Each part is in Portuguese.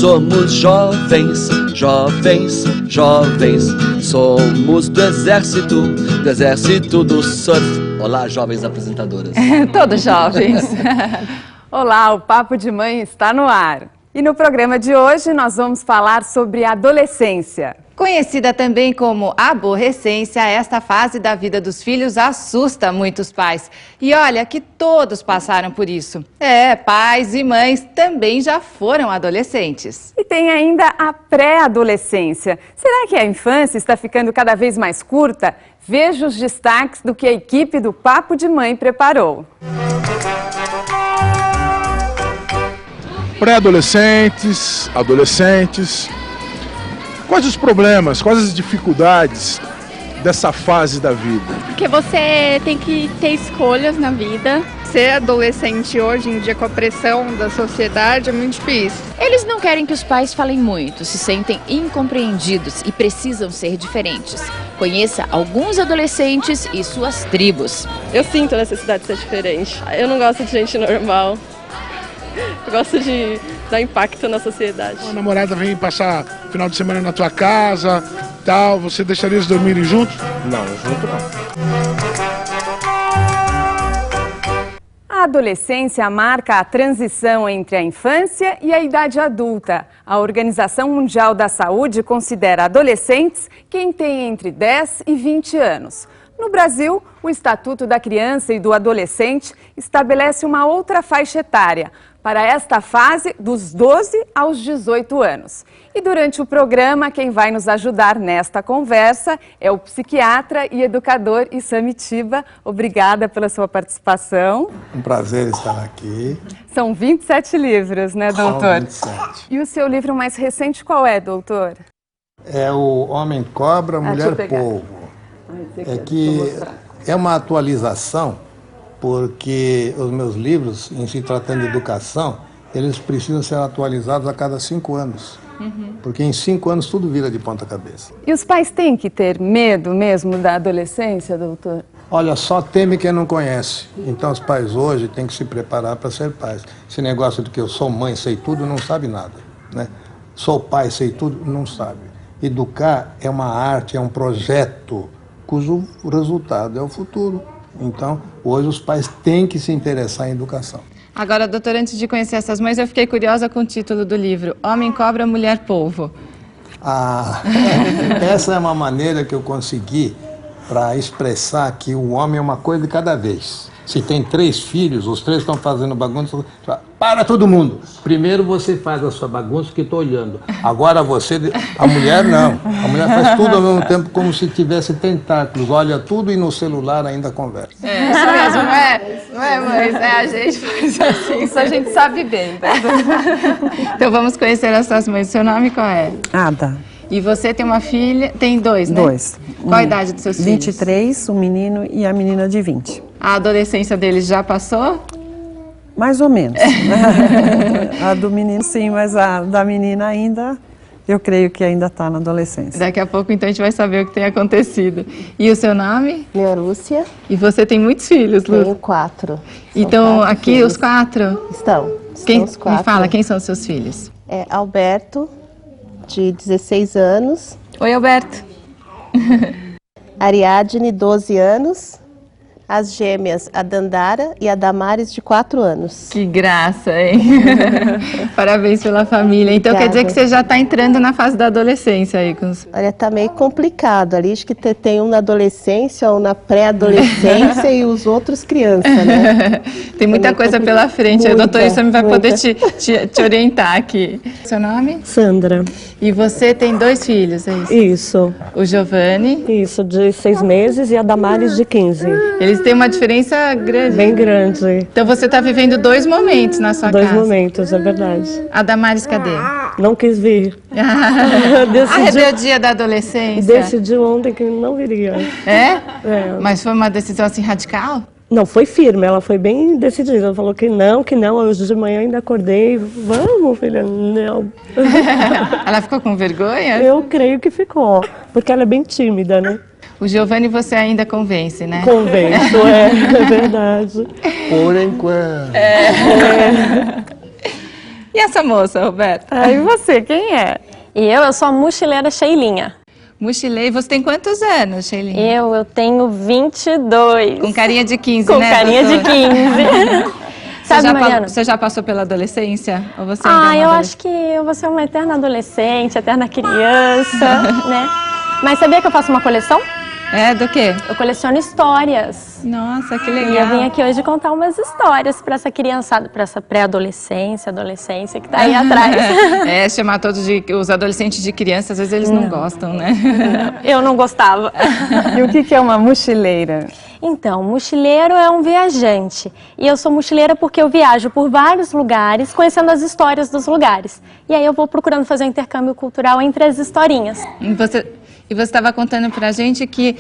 somos jovens, jovens, jovens. Somos do exército do surf. Olá, jovens apresentadoras. Todos jovens. Olá, o Papo de Mãe está no ar. E no programa de hoje nós vamos falar sobre a adolescência. Conhecida também como aborrecência, esta fase da vida dos filhos assusta muitos pais. E olha que todos passaram por isso. Pais e mães também já foram adolescentes. E tem ainda a pré-adolescência. Será que a infância está ficando cada vez mais curta? Veja os destaques do que a equipe do Papo de Mãe preparou. Pré-adolescentes, adolescentes, quais os problemas, quais as dificuldades dessa fase da vida? Porque você tem que ter escolhas na vida. Ser adolescente hoje em dia com a pressão da sociedade é muito difícil. Eles não querem que os pais falem muito, se sentem incompreendidos e precisam ser diferentes. Conheça alguns adolescentes e suas tribos. Eu sinto a necessidade de ser diferente. Eu não gosto de gente normal. Eu gosto de dar impacto na sociedade. Uma namorada vem passar final de semana na tua casa, tal, você deixaria eles dormirem juntos? Não, junto não. A adolescência marca a transição entre a infância e a idade adulta. A Organização Mundial da Saúde considera adolescentes quem tem entre 10 e 20 anos. No Brasil, o Estatuto da Criança e do Adolescente estabelece uma outra faixa etária, para esta fase dos 12 aos 18 anos. E durante o programa, quem vai nos ajudar nesta conversa é o psiquiatra e educador Issam Mitiba. Obrigada pela sua participação. Um prazer estar aqui. São 27 livros, né, doutor? São 27. E o seu livro mais recente qual é, doutor? É o Homem Cobra, Mulher Polvo. É que é uma atualização, porque os meus livros, em se tratando de educação, eles precisam ser atualizados a cada 5 anos. Porque em 5 anos tudo vira de ponta cabeça. E os pais têm que ter medo mesmo da adolescência, doutor? Olha, só teme quem não conhece. Então os pais hoje têm que se preparar para ser pais. Esse negócio de que eu sou mãe, sei tudo, não sabe nada, né? Sou pai, sei tudo, não sabe. Educar é uma arte, é um projeto cujo resultado é o futuro. Então, hoje os pais têm que se interessar em educação. Agora, doutor, antes de conhecer essas mães, eu fiquei curiosa com o título do livro, Homem Cobra, Mulher Polvo. Essa é uma maneira que eu consegui para expressar que o homem é uma coisa de cada vez. Se tem 3 filhos, os 3 estão fazendo bagunça, para todo mundo. Primeiro você faz a sua bagunça que estou olhando. Agora você, a mulher não. A mulher faz tudo ao mesmo tempo como se tivesse tentáculos. Olha tudo e no celular ainda conversa. Isso mesmo, não é, mãe? A gente faz assim. Isso a gente sabe bem. Tá? Então vamos conhecer essas mães. Seu nome qual é? Ada. E você tem uma filha, tem 2, né? 2. Qual a idade dos seus filhos? 23, o menino e a menina de 20. A adolescência deles já passou? Mais ou menos. A do menino sim, mas a da menina ainda, eu creio que ainda está na adolescência. Daqui a pouco então a gente vai saber o que tem acontecido. E o seu nome? Minha Lúcia. E você tem muitos filhos, Lúcia? Tenho 4. Então 4 aqui filhos. os 4? Estão os 4. Me fala, quem são os seus filhos? É Alberto, de 16 anos. Oi, Alberto. Ariadne, 12 anos. As gêmeas, a Dandara e a Damares, de 4 anos. Que graça, hein? Parabéns pela família. Então Obrigada. quer dizer que você já está entrando na fase da adolescência aí com os... Olha, tá meio complicado ali. Acho que tem um na adolescência, um na pré-adolescência e os outros crianças, né? Tem muita coisa pela frente. O doutor Issam vai poder te orientar aqui. Seu nome? Sandra. E você tem 2 filhos, é isso? Isso. O Giovanni? Isso, de 6 meses e a Damares de 15. Eles têm uma diferença grande. Bem grande. Então você está vivendo 2 momentos na sua casa. 2 momentos, é verdade. A Damares, cadê? Não quis vir. A rebeldia da adolescência. Decidiu ontem que não viria. É? Mas foi uma decisão assim radical? Não, foi firme, ela foi bem decidida. Ela falou que não. Hoje de manhã ainda acordei. Vamos, filha, não. Ela ficou com vergonha? Eu creio que ficou, porque ela é bem tímida, né? O Giovanni você ainda convence, né? Convenço, é verdade. Por enquanto. E essa moça, Roberta? E você, quem é? Eu sou a mochileira Sheilinha. Mochileira, você tem quantos anos, Sheilinha? Eu tenho 22. Com carinha de 15, Com né? Com carinha de 15. Sabe, Mariana? Você já passou pela adolescência? Ou você ainda eu acho que eu vou ser uma eterna adolescente, eterna criança, né? Mas sabia que eu faço uma coleção? Do quê? Eu coleciono histórias. Nossa, que legal. E eu vim aqui hoje contar umas histórias para essa criançada, para essa pré-adolescência, adolescência que tá aí atrás. Chamar todos os adolescentes de criança, às vezes eles não gostam, né? Eu não gostava. E o que é uma mochileira? Então, mochileiro é um viajante. E eu sou mochileira porque eu viajo por vários lugares, conhecendo as histórias dos lugares. E aí eu vou procurando fazer um intercâmbio cultural entre as historinhas. E você estava contando pra gente que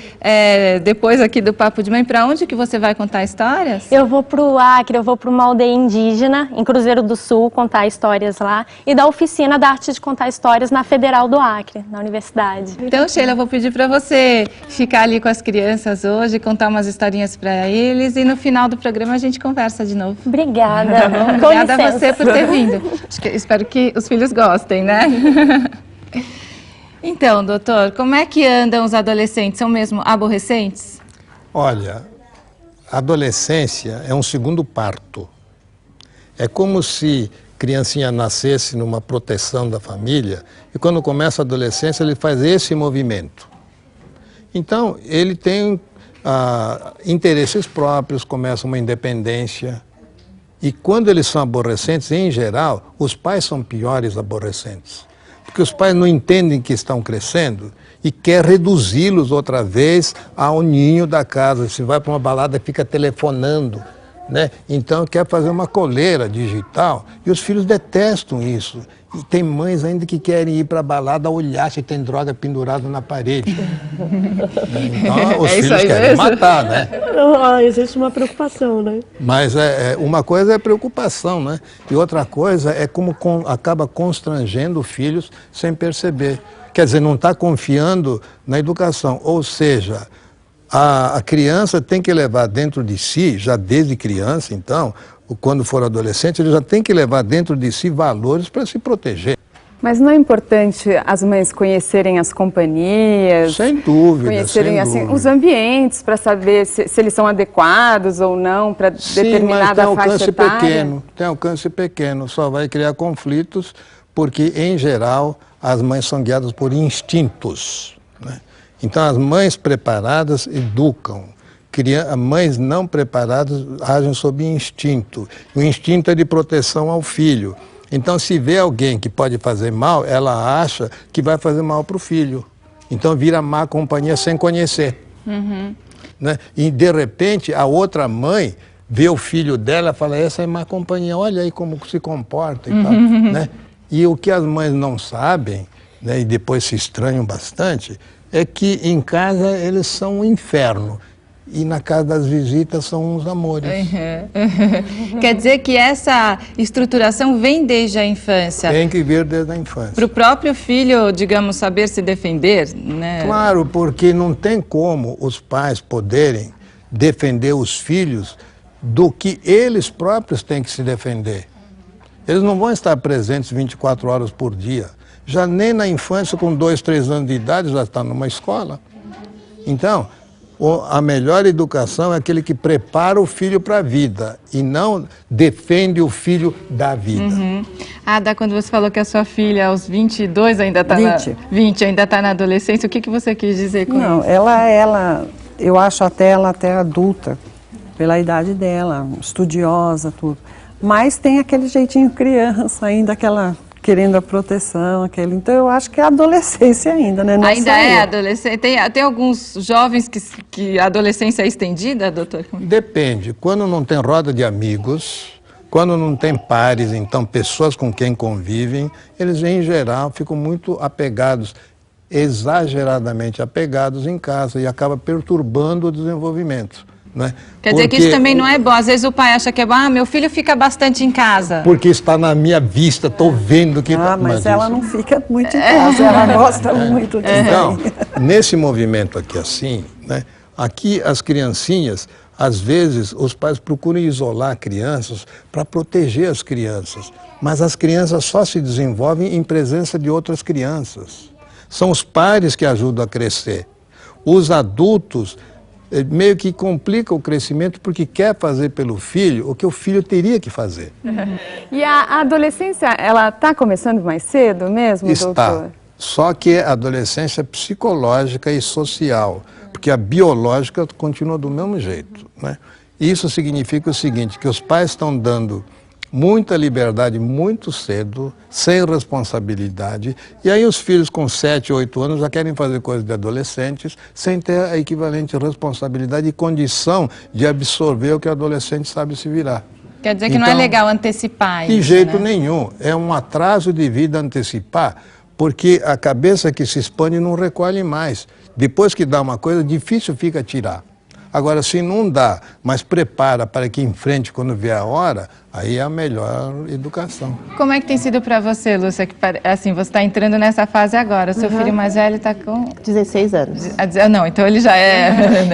depois aqui do Papo de Mãe, pra onde que você vai contar histórias? Eu vou pro Acre, eu vou para uma aldeia indígena, em Cruzeiro do Sul, contar histórias lá. E da oficina da arte de contar histórias na Federal do Acre, na universidade. Então, Sheila, eu vou pedir pra você ficar ali com as crianças hoje, contar umas historinhas pra eles. E no final do programa a gente conversa de novo. Obrigada. Tá bom? Obrigada a você por ter vindo. Espero que os filhos gostem, né? Então, doutor, como é que andam os adolescentes? São mesmo aborrecentes? Olha, a adolescência é um segundo parto. É como se criancinha nascesse numa proteção da família e quando começa a adolescência ele faz esse movimento. Então, ele tem interesses próprios, começa uma independência. E quando eles são aborrecentes, em geral, os pais são piores aborrecentes. Porque os pais não entendem que estão crescendo e quer reduzi-los outra vez ao ninho da casa. Se vai para uma balada, fica telefonando, né? Então quer fazer uma coleira digital e os filhos detestam isso. E tem mães ainda que querem ir para a balada olhar se tem droga pendurada na parede. Então os filhos querem matar, né? Existe uma preocupação, né? Mas uma coisa é preocupação, né? E outra coisa é como acaba constrangendo filhos sem perceber. Quer dizer, não está confiando na educação. Ou seja, a criança tem que levar dentro de si, já desde criança, então, quando for adolescente, ele já tem que levar dentro de si valores para se proteger. Mas não é importante as mães conhecerem as companhias? Sem dúvida, conhecerem sem dúvida. Os ambientes para saber se eles são adequados ou não para determinada faixa etária? Tem alcance pequeno, só vai criar conflitos porque, em geral, as mães são guiadas por instintos, né? Então, as mães preparadas educam. Mães não preparadas agem sob instinto. O instinto é de proteção ao filho. Então, se vê alguém que pode fazer mal, ela acha que vai fazer mal para o filho. Então, vira má companhia sem conhecer. Né? E, de repente, a outra mãe vê o filho dela e fala, essa é má companhia, olha aí como se comporta e tal. Né? E o que as mães não sabem, né, e depois se estranham bastante, é que em casa eles são um inferno. E na casa das visitas são uns amores. Quer dizer que essa estruturação vem desde a infância? Tem que vir desde a infância. Para o próprio filho, digamos, saber se defender, né? Claro, porque não tem como os pais poderem defender os filhos do que eles próprios têm que se defender. Eles não vão estar presentes 24 horas por dia. Já nem na infância, com 2, 3 anos de idade, já está numa escola. Então, a melhor educação é aquele que prepara o filho para a vida e não defende o filho da vida. Ada, quando você falou que a sua filha aos 22 ainda está 20 ainda está na adolescência, o que você quis dizer com isso? Não, ela, eu acho ela até adulta, pela idade dela, estudiosa, tudo. Mas tem aquele jeitinho criança ainda, aquela querendo a proteção, então eu acho que é adolescência ainda, né? Não ainda é adolescente? Tem alguns jovens que a adolescência é estendida, doutor? Depende. Quando não tem roda de amigos, quando não tem pares, então pessoas com quem convivem, eles em geral ficam muito apegados, exageradamente apegados em casa e acaba perturbando o desenvolvimento. Né? Quer dizer que isso também não é bom. Às vezes o pai acha que é bom, meu filho fica bastante em casa. Porque está na minha vista, estou vendo que... mas ela não fica muito em casa, ela gosta muito de Então, nesse movimento aqui assim, né, aqui as criancinhas Às vezes, os pais procuram isolar crianças para proteger as crianças, mas as crianças só se desenvolvem em presença de outras crianças. São os pares que ajudam a crescer. Os adultos meio que complicam o crescimento porque quer fazer pelo filho o que o filho teria que fazer. E a adolescência, ela está começando mais cedo mesmo, Está. doutor? Só que a adolescência é psicológica e social, porque a biológica continua do mesmo jeito, né? Isso significa o seguinte, que os pais estão dando muita liberdade muito cedo, sem responsabilidade, e aí os filhos com 7, 8 anos já querem fazer coisas de adolescentes, sem ter a equivalente responsabilidade e condição de absorver o que o adolescente sabe se virar. Quer dizer que não é legal antecipar isso, de jeito né? nenhum, é um atraso de vida antecipar, porque a cabeça que se expande não recolhe mais. Depois que dá uma coisa, difícil fica tirar. Agora, se não dá, mas prepara para que enfrente quando vier a hora, aí é a melhor educação. Como é que tem sido para você, Lúcia? Que, assim, você está entrando nessa fase agora. O seu filho mais velho está com... 16 anos. Não, então ele já é...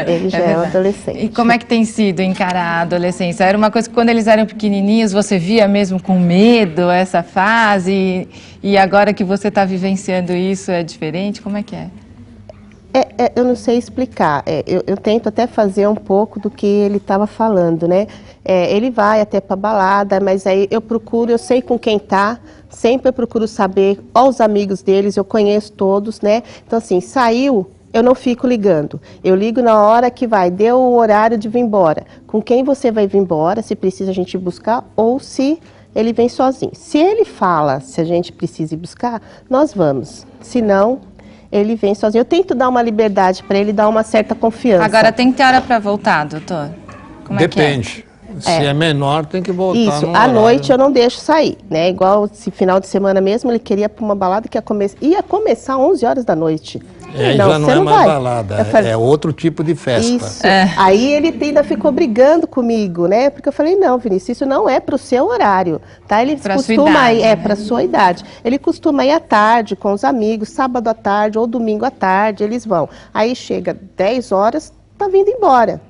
Ele já é um adolescente. E como é que tem sido encarar a adolescência? Era uma coisa que quando eles eram pequenininhos, você via mesmo com medo essa fase? E agora que você está vivenciando isso, é diferente? Como é que é? Eu não sei explicar, eu tento até fazer um pouco do que ele estava falando, né? Ele vai até para balada, mas aí eu sei com quem tá, sempre eu procuro saber, os amigos deles, eu conheço todos, né? Então assim, saiu, eu não fico ligando, eu ligo na hora que deu o horário de vir embora. Com quem você vai vir embora, se precisa a gente ir buscar ou se ele vem sozinho. Se ele fala, se a gente precisa ir buscar, nós vamos, se não... ele vem sozinho. Eu tento dar uma liberdade para ele, dar uma certa confiança. Agora, tem que ter hora para voltar, doutor? Como Depende. Se é menor, tem que voltar. Isso, à noite eu não deixo sair, né? Igual esse final de semana mesmo, ele queria ir para uma balada que ia começar às 11 horas da noite. Aí já não é mais balada, é outro tipo de festa. Isso. Aí ele ainda ficou brigando comigo, né? Porque eu falei, não, Vinícius, isso não é para o seu horário, tá? Ele costuma ir, para a sua idade. Ele costuma ir à tarde com os amigos, sábado à tarde ou domingo à tarde, eles vão. Aí chega 10 horas, tá vindo embora.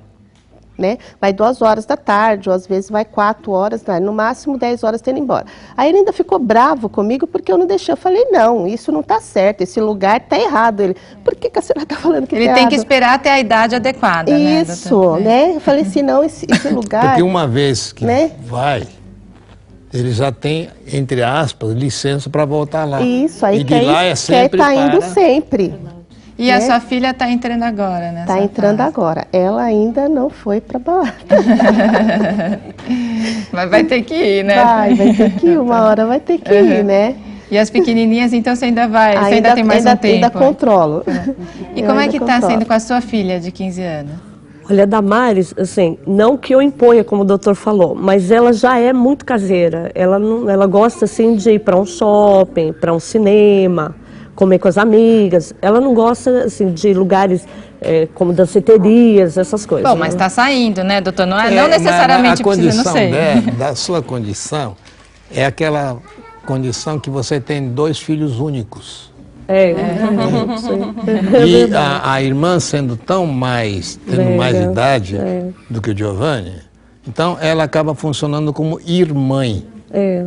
Né? Vai 2 horas da tarde, ou às vezes vai 4 horas, no máximo 10 horas tendo embora. Aí ele ainda ficou bravo comigo porque eu não deixei. Eu falei, não, isso não está certo, esse lugar está errado. Ele, por que a senhora está falando que ele tem que esperar até a idade adequada, isso, né? Eu falei assim, não, esse lugar... Porque uma vez que vai, ele já tem, entre aspas, licença para voltar lá. Isso, aí e de lá é sempre tá indo sempre. E a sua filha está entrando agora, né? Está entrando agora. Ela ainda não foi para balada. Mas vai ter que ir, né? Vai ter que ir, uma hora vai ter que ir, né? E as pequenininhas, então você ainda vai, você ainda tem mais um tempo? Ainda controlo. E como é que está sendo com a sua filha de 15 anos? Olha, a Damares, assim, não que eu imponha, como o doutor falou, mas ela já é muito caseira. Ela gosta, assim, de ir para um shopping, para um cinema, comer com as amigas. Ela não gosta, assim, de lugares como danceterias, essas coisas. Bom, mas está saindo, né, doutor? Não necessariamente precisa, não sei. Da sua condição é aquela condição que você tem 2 filhos únicos. E a irmã tendo mais idade do que o Giovanni, então ela acaba funcionando como irmã.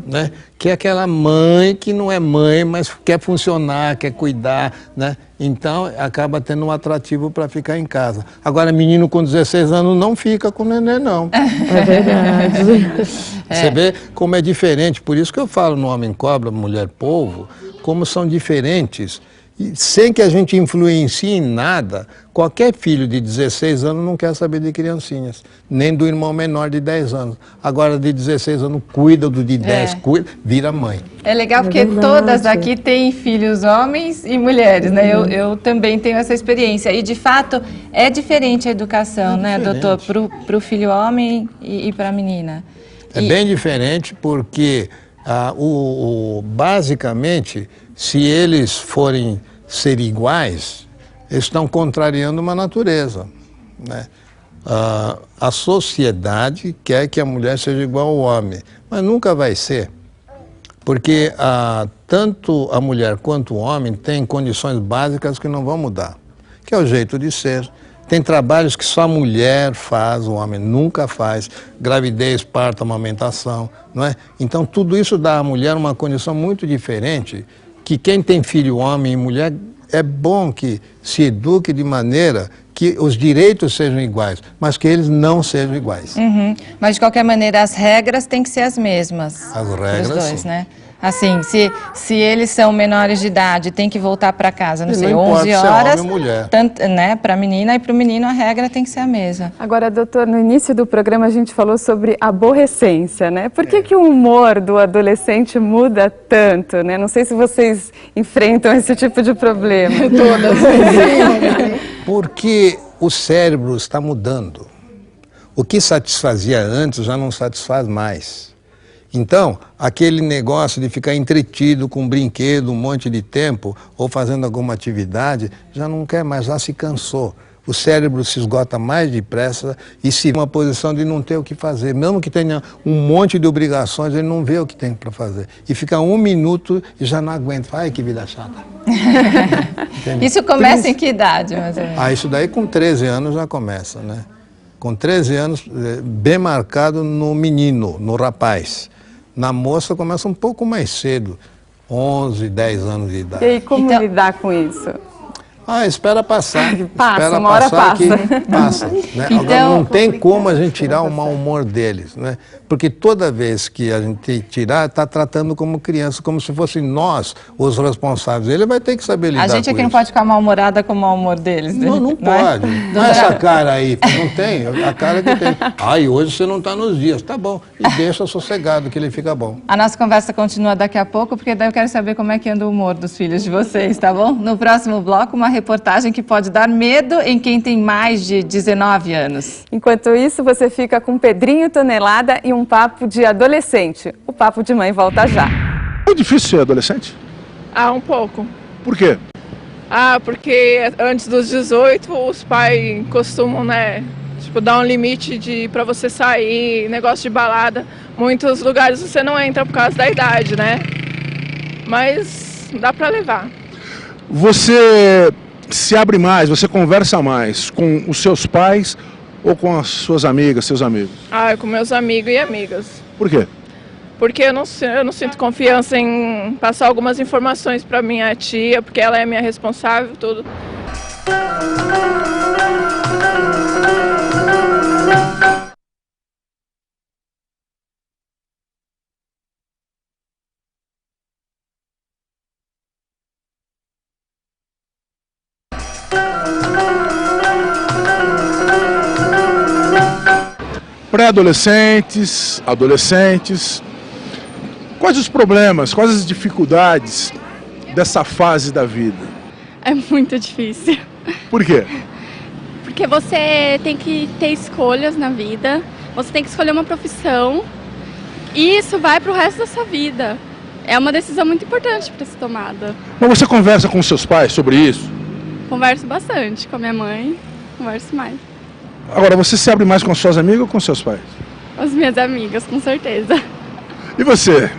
Né? Que é aquela mãe que não é mãe, mas quer funcionar, quer cuidar, né? Então acaba tendo um atrativo para ficar em casa. Agora, menino com 16 anos não fica com neném, não. É verdade. Você vê como é diferente, por isso que eu falo no homem cobra, mulher polvo, como são diferentes. E sem que a gente influencie em nada, qualquer filho de 16 anos não quer saber de criancinhas, nem do irmão menor de 10 anos. Agora, de 16 anos, cuida do de 10, cuida, vira mãe. É legal porque todas aqui têm filhos homens e mulheres, né? Eu também tenho essa experiência. E, de fato, é diferente a educação, né, doutor? Para o filho homem e para a menina. É bem diferente porque, basicamente, se eles forem ser iguais, eles estão contrariando uma natureza, né? A sociedade quer que a mulher seja igual ao homem, mas nunca vai ser, porque tanto a mulher quanto o homem têm condições básicas que não vão mudar, que é o jeito de ser, Tem trabalhos que só a mulher faz, o homem nunca faz. Gravidez, parto, amamentação, não é? Então tudo isso dá à mulher uma condição muito diferente, que quem tem filho, homem e mulher, é bom que se eduque de maneira que os direitos sejam iguais, mas que eles não sejam iguais. Mas de qualquer maneira as regras têm que ser as mesmas. As regras, os dois, sim. né? Assim, se eles são menores de idade, tem que voltar para casa, não E sei, não importa 11 se é horas, homem ou mulher. tanto, né, para a menina e para o menino a regra tem que ser a mesma. Agora, doutor, no início do programa a gente falou sobre aborrecência, né? Por que o humor do adolescente muda tanto, né? Não sei se vocês enfrentam esse tipo de problema. Porque o cérebro está mudando. O que satisfazia antes já não satisfaz mais. Então, aquele negócio de ficar entretido com um brinquedo um monte de tempo ou fazendo alguma atividade, já não quer mais, já se cansou. O cérebro se esgota mais depressa e se vê uma posição de não ter o que fazer. Mesmo que tenha um monte de obrigações, ele não vê o que tem para fazer. E fica 1 minuto e já não aguenta. Ai, que vida chata. Isso começa em que idade, mais ou menos? Isso daí com 13 anos já começa, né? Com 13 anos, bem marcado no menino, no rapaz. Na moça começa um pouco mais cedo, 11, 10 anos de idade. E aí, como lidar com isso? Espera passar. Passa, espera uma hora passar passa. que passa. Né? Então, agora, não tem como a gente tirar o mau humor deles, né? Porque toda vez que a gente tirar, está tratando como criança, como se fossem nós os responsáveis. Ele vai ter que saber lidar com isso. A gente aqui não pode ficar mal-humorada com o mau humor deles. Não pode. Não é essa cara aí, não tem, a cara que tem. Hoje você não está nos dias, tá bom. E deixa sossegado que ele fica bom. A nossa conversa continua daqui a pouco, porque daí eu quero saber como é que anda o humor dos filhos de vocês, tá bom? No próximo bloco, uma reportagem que pode dar medo em quem tem mais de 19 anos. Enquanto isso, você fica com Pedrinho Tonelada e um papo de adolescente. O Papo de Mãe volta já. É difícil ser adolescente? Um pouco. Por quê? Porque antes dos 18 os pais costumam, né, dar um limite para você sair, negócio de balada. Muitos lugares você não entra por causa da idade, né? Mas dá para levar. Você se abre mais, você conversa mais com os seus pais ou com as suas amigas, seus amigos? Com meus amigos e amigas. Por quê? Porque eu não sinto confiança em passar algumas informações para minha tia, porque ela é minha responsável, tudo. Pré-adolescentes, adolescentes, quais os problemas, quais as dificuldades dessa fase da vida? É muito difícil. Por quê? Porque você tem que ter escolhas na vida, você tem que escolher uma profissão e isso vai para o resto da sua vida. É uma decisão muito importante para ser tomada. Mas você conversa com seus pais sobre isso? Converso bastante com a minha mãe, converso mais. Agora, você se abre mais com as suas amigas ou com seus pais? As minhas amigas, com certeza. E você?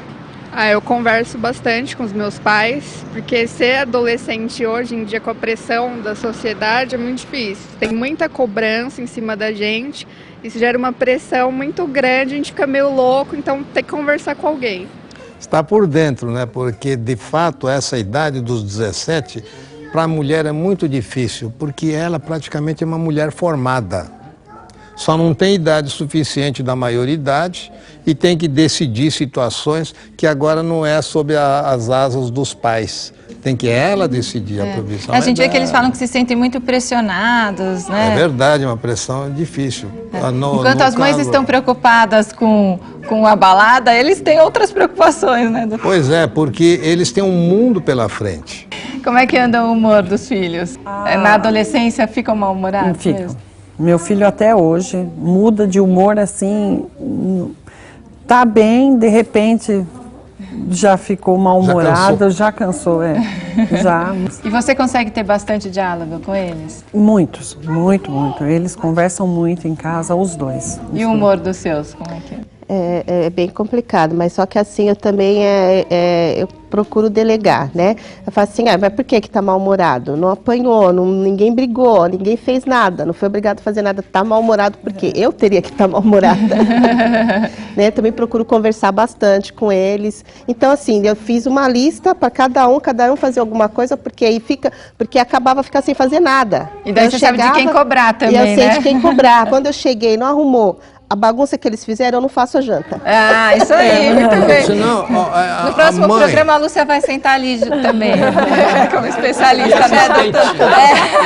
Eu converso bastante com os meus pais, porque ser adolescente hoje em dia com a pressão da sociedade é muito difícil. Tem muita cobrança em cima da gente, isso gera uma pressão muito grande, a gente fica meio louco, então tem que conversar com alguém. Está por dentro, né? Porque, de fato, essa idade dos 17, para a mulher é muito difícil, porque ela praticamente é uma mulher formada. Só não tem idade suficiente da maioridade e tem que decidir situações que agora não é sob as asas dos pais. Tem que ela decidir a profissão. A gente vê que eles falam que se sentem muito pressionados, né? É verdade, uma pressão difícil. Enquanto as mães estão preocupadas com a balada, eles têm outras preocupações, né? Pois é, porque eles têm um mundo pela frente. Como é que anda o humor dos filhos? Na adolescência ficam mal-humorados? Ficam. Meu filho até hoje muda de humor assim, tá bem, de repente já ficou mal-humorado, já cansou, já. E você consegue ter bastante diálogo com eles? Muitos, muito. Eles conversam muito em casa, os dois. E o humor dos seus, como é que é? É bem complicado, mas só que assim eu também eu procuro delegar, né? Eu falo assim, mas por que tá mal-humorado? Não apanhou, ninguém brigou, ninguém fez nada, não foi obrigado a fazer nada, tá mal-humorado porque eu teria que estar mal-humorada. Né? Também procuro conversar bastante com eles. Então assim, eu fiz uma lista para cada um fazer alguma coisa, porque acabava ficar sem fazer nada. E daí você sabe de quem cobrar também, né? E eu sei de quem cobrar. Quando eu cheguei, não arrumou a bagunça que eles fizeram, eu não faço a janta. Ah, isso aí, muito bem. Senão, No próximo programa, a Lúcia vai sentar ali também, como especialista, né, doutor?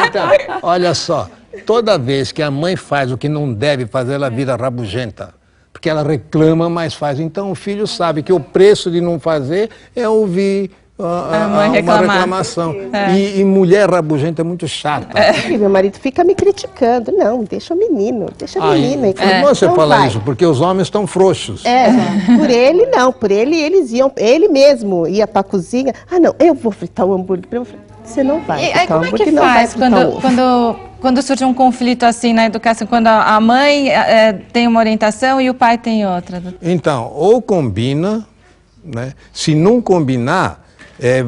Então, olha só, toda vez que a mãe faz o que não deve fazer, ela vira rabugenta. Porque ela reclama, mas faz. Então o filho sabe que o preço de não fazer é ouvir uma reclamação. E mulher rabugenta é muito chata. E meu marido fica me criticando. Não, deixa o menino, deixa a menina. Você fala isso, porque os homens estão frouxos. Por ele não, por eles iam, ele mesmo ia pra cozinha. Ah não, eu vou fritar o hambúrguer. Você não vai fritar o hambúrguer. E aí como é que faz quando surge um conflito assim na educação, quando a mãe tem uma orientação e o pai tem outra? Então, ou combina, né? Se não combinar,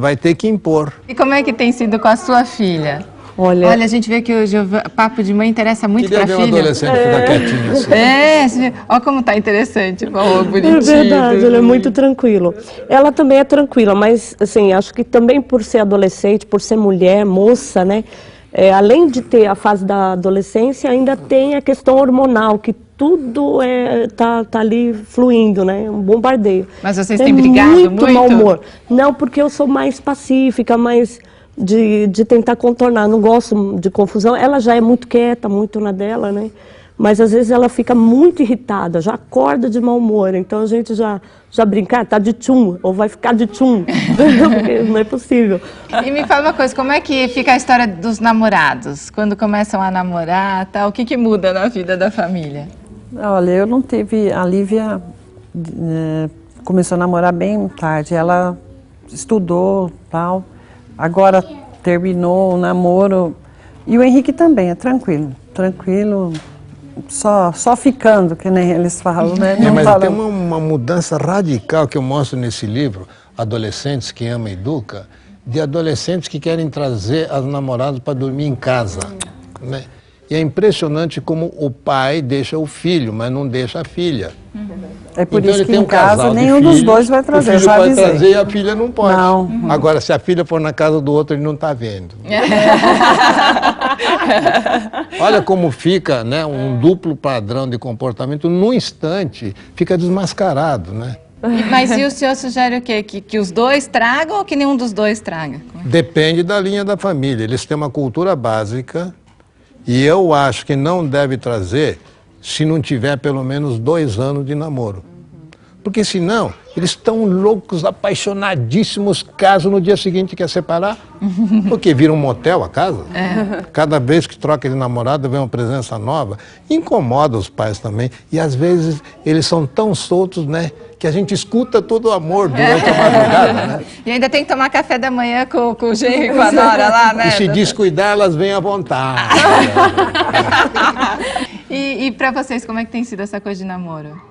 vai ter que impor. E como é que tem sido com a sua filha? Olha, a gente vê que hoje o papo de mãe interessa muito para a filha. Queria ver um adolescente ficar quietinho assim. Olha como tá interessante, bonitinho. É verdade, ele é muito tranquilo. Ela também é tranquila, mas assim, acho que também por ser adolescente, por ser mulher, moça, né? Além de ter a fase da adolescência, ainda tem a questão hormonal, que tudo tá ali fluindo, né? Um bombardeio. Mas vocês têm brigado muito? Mau humor. Não, porque eu sou mais pacífica, mais de tentar contornar. Não gosto de confusão. Ela já é muito quieta, muito na dela, né? Mas às vezes ela fica muito irritada, já acorda de mau humor. Então a gente já brinca, tá de tchum, ou vai ficar de tchum. Porque não é possível. E me fala uma coisa, como é que fica a história dos namorados? Quando começam a namorar, tal, o que muda na vida da família? Olha, eu não tive... A Lívia começou a namorar bem tarde. Ela estudou, tal. Agora terminou o namoro. E o Henrique também é tranquilo. Tranquilo, só ficando, que nem eles falam, né? Mas tem uma mudança radical que eu mostro nesse livro, Adolescentes que Ama e Educa, de adolescentes que querem trazer as namoradas para dormir em casa, né? E é impressionante como o pai deixa o filho, mas não deixa a filha. É por então isso ele que tem em casa nenhum dos dois vai trazer, o filho já pode avisei. trazer e a filha não pode. Não. Agora, se a filha for na casa do outro, ele não está vendo. Olha como fica, né, um duplo padrão de comportamento, num instante, fica desmascarado, né? Mas e o senhor sugere o quê? Que os dois tragam ou que nenhum dos dois traga? Depende da linha da família. Eles têm uma cultura básica e eu acho que não deve trazer se não tiver pelo menos 2 anos de namoro. Porque senão, eles estão loucos, apaixonadíssimos, caso no dia seguinte quer separar. Porque vira um motel a casa. Cada vez que troca de namorado vem uma presença nova. Incomoda os pais também. E às vezes eles são tão soltos, né? Que a gente escuta todo o amor durante a madrugada, né? E ainda tem que tomar café da manhã com o genro e com a nora lá, né? E se descuidar, elas vêm à vontade. E para vocês, como é que tem sido essa coisa de namoro?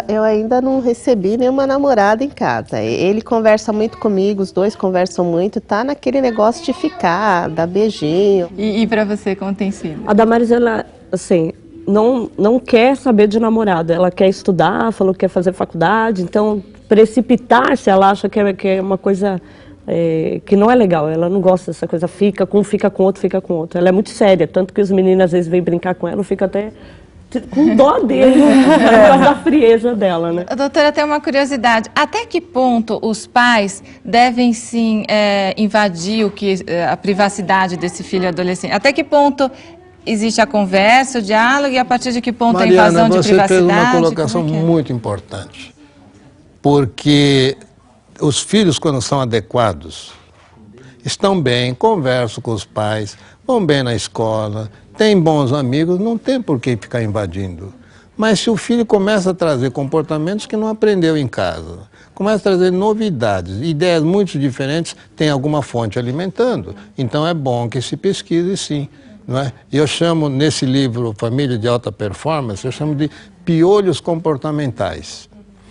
Eu ainda não recebi nenhuma namorada em casa. Ele conversa muito comigo, os dois conversam muito, tá naquele negócio de ficar, dar beijinho. E para você, como tem sido? A Damares, ela, assim, não quer saber de namorado. Ela quer estudar, falou que quer fazer faculdade, então precipitar-se, ela acha que é uma coisa que não é legal. Ela não gosta dessa coisa, fica com outro, Ela é muito séria, tanto que os meninos às vezes vêm brincar com ela, fica até com dó dele, por causa da frieza dela, né? Doutora, tem uma curiosidade. Até que ponto os pais devem, sim, invadir a privacidade desse filho adolescente? Até que ponto existe a conversa, o diálogo, e a partir de que ponto a invasão de privacidade? Mariana, você fez uma colocação muito importante. Porque os filhos, quando são adequados, estão bem, conversam com os pais, vão bem na escola, têm bons amigos, não tem por que ficar invadindo. Mas se o filho começa a trazer comportamentos que não aprendeu em casa, começa a trazer novidades, ideias muito diferentes, tem alguma fonte alimentando. Então é bom que se pesquise, sim. Não é? Eu chamo, nesse livro Família de Alta Performance, eu chamo de piolhos comportamentais.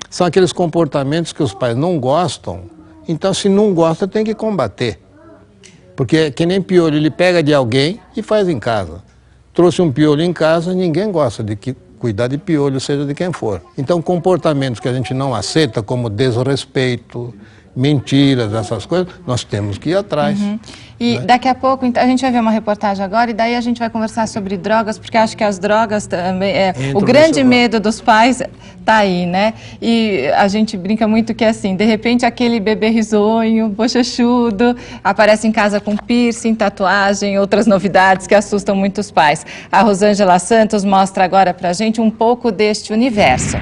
São aqueles comportamentos que os pais não gostam, então se não gosta tem que combater. Porque é que nem piolho, ele pega de alguém e faz em casa. Trouxe um piolho em casa, ninguém gosta de cuidar de piolho, seja de quem for. Então comportamentos que a gente não aceita, como desrespeito, mentiras, essas coisas, nós temos que ir atrás. E daqui a pouco, então, a gente vai ver uma reportagem agora e daí a gente vai conversar sobre drogas, porque acho que as drogas também, o grande medo dos pais tá aí, né? E a gente brinca muito que assim, de repente aquele bebê risonho, bochechudo, aparece em casa com piercing, tatuagem, outras novidades que assustam muitos pais. A Rosângela Santos mostra agora pra gente um pouco deste universo.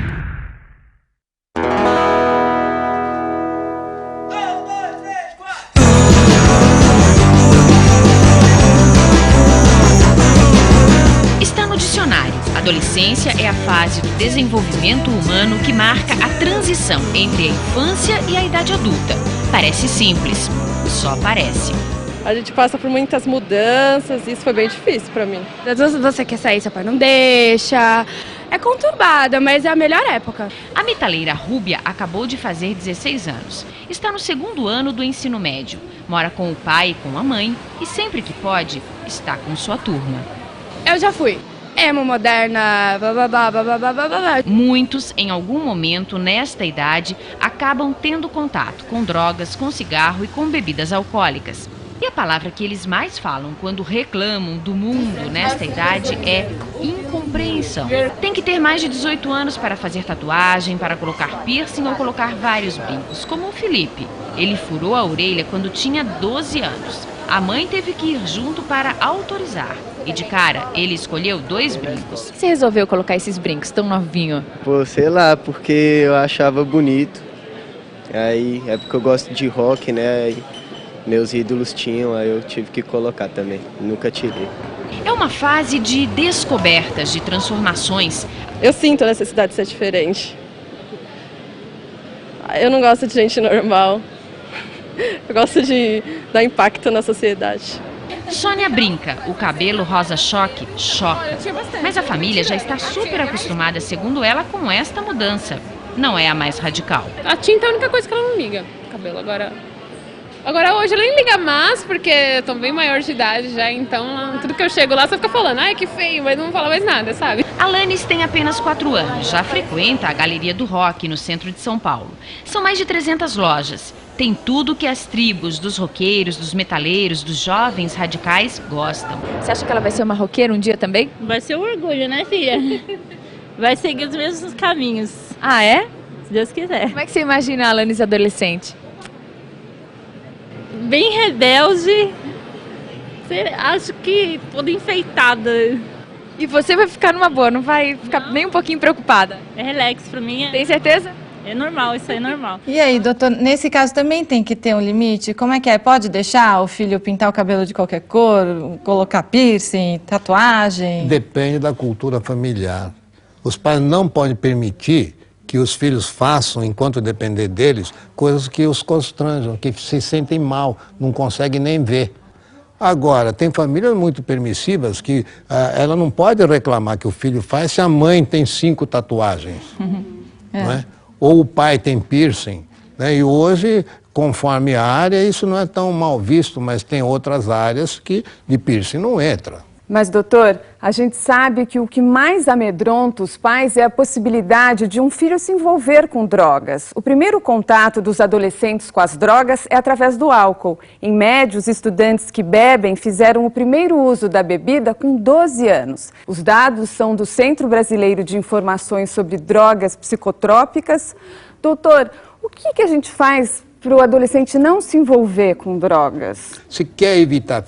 Adolescência é a fase do desenvolvimento humano que marca a transição entre a infância e a idade adulta. Parece simples, só parece. A gente passa por muitas mudanças e isso foi bem difícil pra mim. Às vezes você quer sair, seu pai não deixa. É conturbada, mas é a melhor época. A metaleira Rúbia acabou de fazer 16 anos. Está no segundo ano do ensino médio. Mora com o pai e com a mãe e sempre que pode, está com sua turma. Eu já fui. Emo, moderna, bababá, bababá, bababá. Muitos, em algum momento, nesta idade, acabam tendo contato com drogas, com cigarro e com bebidas alcoólicas. E a palavra que eles mais falam quando reclamam do mundo nesta idade é incompreensão. Tem que ter mais de 18 anos para fazer tatuagem, para colocar piercing ou colocar vários brincos, como o Felipe. Ele furou a orelha quando tinha 12 anos. A mãe teve que ir junto para autorizar. E de cara, ele escolheu 2 brincos. Você resolveu colocar esses brincos tão novinho? Pô, sei lá, porque eu achava bonito. Aí, é porque eu gosto de rock, né? Aí, meus ídolos tinham, aí eu tive que colocar também. Nunca tirei. É uma fase de descobertas, de transformações. Eu sinto a necessidade de ser diferente. Eu não gosto de gente normal. Eu gosto de dar impacto na sociedade. Sônia brinca, o cabelo rosa choque choca. Mas a família já está super acostumada, segundo ela, com esta mudança. Não é a mais radical. A tinta é a única coisa que ela não liga, o cabelo. Agora hoje ela nem liga mais, porque eu tô bem maior de idade já, então tudo que eu chego lá só fica falando, ai que feio, mas não fala mais nada, sabe? Alanis tem apenas 4 anos, já frequenta a Galeria do Rock no centro de São Paulo. São mais de 300 lojas. Tem tudo que as tribos dos roqueiros, dos metaleiros, dos jovens radicais gostam. Você acha que ela vai ser uma roqueira um dia também? Vai ser um orgulho, né, filha? Vai seguir os mesmos caminhos. Ah, é? Se Deus quiser. Como é que você imagina a Alanis adolescente? Bem rebelde, acho que toda enfeitada. E você vai ficar numa boa, não vai ficar nem um pouquinho preocupada? É relax pra mim. Tem certeza? É normal, isso aí é normal. E aí, doutor, nesse caso também tem que ter um limite? Como é que é? Pode deixar o filho pintar o cabelo de qualquer cor, colocar piercing, tatuagem? Depende da cultura familiar. Os pais não podem permitir que os filhos façam, enquanto depender deles, coisas que os constrangem, que se sentem mal, não conseguem nem ver. Agora, tem famílias muito permissivas que ela não pode reclamar que o filho faz se a mãe tem 5 tatuagens, não é? Ou o pai tem piercing, né? E hoje, conforme a área, isso não é tão mal visto, mas tem outras áreas que de piercing não entra. Mas, doutor, a gente sabe que o que mais amedronta os pais é a possibilidade de um filho se envolver com drogas. O primeiro contato dos adolescentes com as drogas é através do álcool. Em média, os estudantes que bebem fizeram o primeiro uso da bebida com 12 anos. Os dados são do Centro Brasileiro de Informações sobre Drogas Psicotrópicas. Doutor, o que a gente faz para o adolescente não se envolver com drogas? Se quer evitar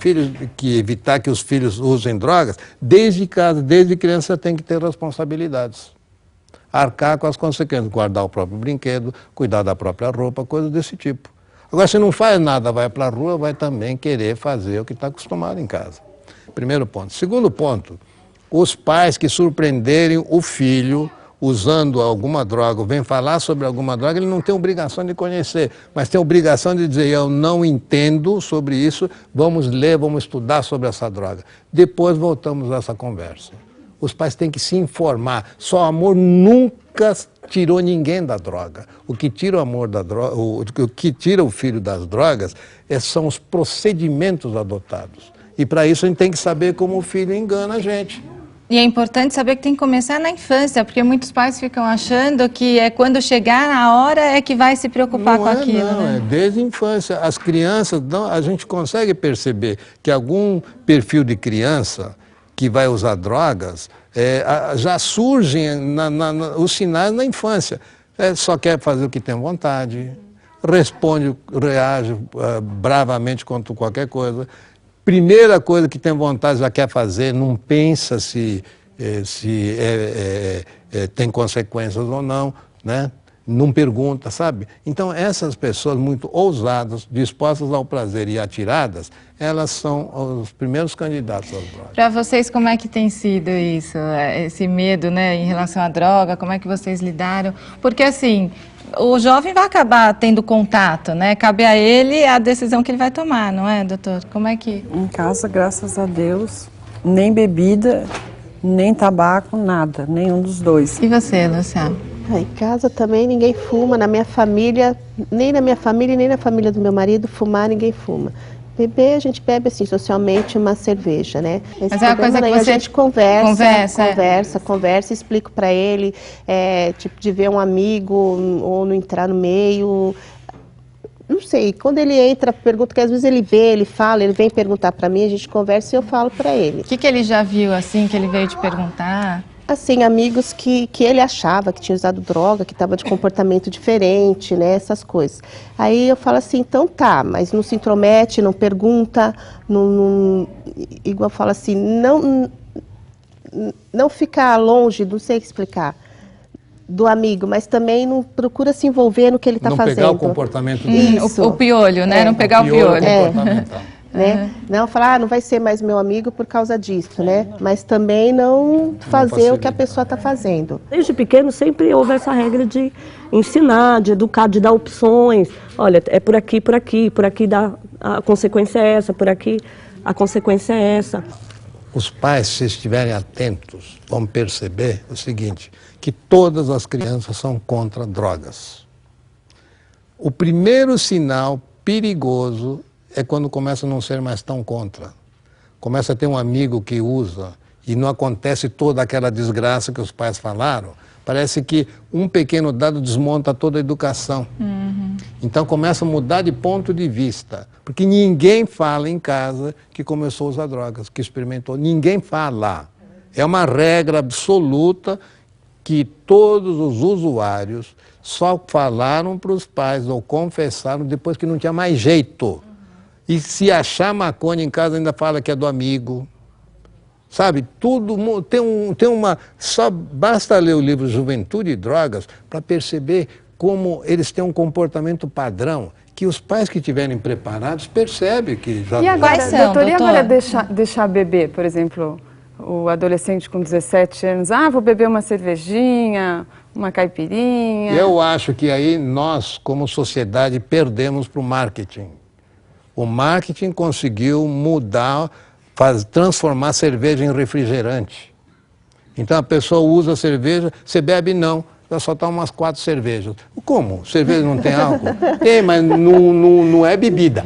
que os filhos usem drogas, desde casa, desde criança, tem que ter responsabilidades. Arcar com as consequências, guardar o próprio brinquedo, cuidar da própria roupa, coisas desse tipo. Agora, se não faz nada, vai para a rua, vai também querer fazer o que está acostumado em casa. Primeiro ponto. Segundo ponto, os pais que surpreenderem o filho usando alguma droga, ou vem falar sobre alguma droga, ele não tem obrigação de conhecer, mas tem obrigação de dizer, eu não entendo sobre isso, vamos ler, vamos estudar sobre essa droga. Depois voltamos a essa conversa. os pais têm que se informar. Só amor nunca tirou ninguém da droga. O que tira o amor da droga, o que tira o filho das drogas são os procedimentos adotados. E para isso a gente tem que saber como o filho engana a gente. E é importante saber que tem que começar na infância, porque muitos pais ficam achando que é quando chegar na hora é que vai se preocupar com aquilo. Não, né? É desde a infância. As crianças, a gente consegue perceber que algum perfil de criança que vai usar drogas, já surgem os sinais na infância. Só quer fazer o que tem vontade, reage bravamente contra qualquer coisa. Primeira coisa que tem vontade já quer fazer, não pensa se tem consequências ou não, né? Não pergunta, sabe? Então essas pessoas muito ousadas, dispostas ao prazer e atiradas, elas são os primeiros candidatos às drogas. Para vocês, como é que tem sido isso, esse medo, né, em relação à droga, como é que vocês lidaram? Porque assim, o jovem vai acabar tendo contato, né? Cabe a ele a decisão que ele vai tomar, não é, doutor? Como é que... Em casa, graças a Deus, nem bebida, nem tabaco, nada, nenhum dos dois. E você, Luciana? Em casa também ninguém fuma, na minha família, nem na minha família, nem na família do meu marido, fumar ninguém fuma. Beber, a gente bebe assim, socialmente, uma cerveja, né? Mas é uma coisa que você... A gente conversa, explico para ele, tipo, de ver um amigo ou não entrar no meio. Não sei, quando ele entra, pergunta, que às vezes ele vê, ele fala, ele vem perguntar para mim, a gente conversa e eu falo para ele. O que ele já viu, assim, que ele veio te perguntar? Assim, amigos que ele achava que tinha usado droga, que estava de comportamento diferente, né, essas coisas. Aí eu falo assim, então tá, mas não se intromete, não pergunta, igual eu falo assim, não ficar longe, não sei explicar, do amigo, mas também não procura se envolver no que ele está fazendo. Não pegar o comportamento dele. O piolho, né, não pegar o piolho. Né? Não falar, não vai ser mais meu amigo por causa disso, né? Mas também não fazer o que a pessoa está fazendo. Desde pequeno sempre houve essa regra de ensinar, de educar, de dar opções. Olha, é por aqui, a consequência é essa, por aqui a consequência é essa. Os pais, se estiverem atentos, vão perceber o seguinte, que todas as crianças são contra drogas. O primeiro sinal perigoso é quando começa a não ser mais tão contra. Começa a ter um amigo que usa e não acontece toda aquela desgraça que os pais falaram. Parece que um pequeno dado desmonta toda a educação. Então começa a mudar de ponto de vista. Porque ninguém fala em casa que começou a usar drogas, que experimentou. Ninguém fala. É uma regra absoluta que todos os usuários só falaram para os pais ou confessaram depois que não tinha mais jeito. E se achar maconha em casa ainda fala que é do amigo. Sabe, tudo tem uma... Só basta ler o livro Juventude e Drogas para perceber como eles têm um comportamento padrão, que os pais que estiverem preparados percebem que já... E agora, doutor, e agora deixar beber, por exemplo, o adolescente com 17 anos, vou beber uma cervejinha, uma caipirinha... Eu acho que aí nós, como sociedade, perdemos para o marketing. O marketing conseguiu mudar, transformar a cerveja em refrigerante. Então a pessoa usa a cerveja, você bebe não, ela só toma umas 4 cervejas. Como? Cerveja não tem álcool? Tem, mas não é bebida,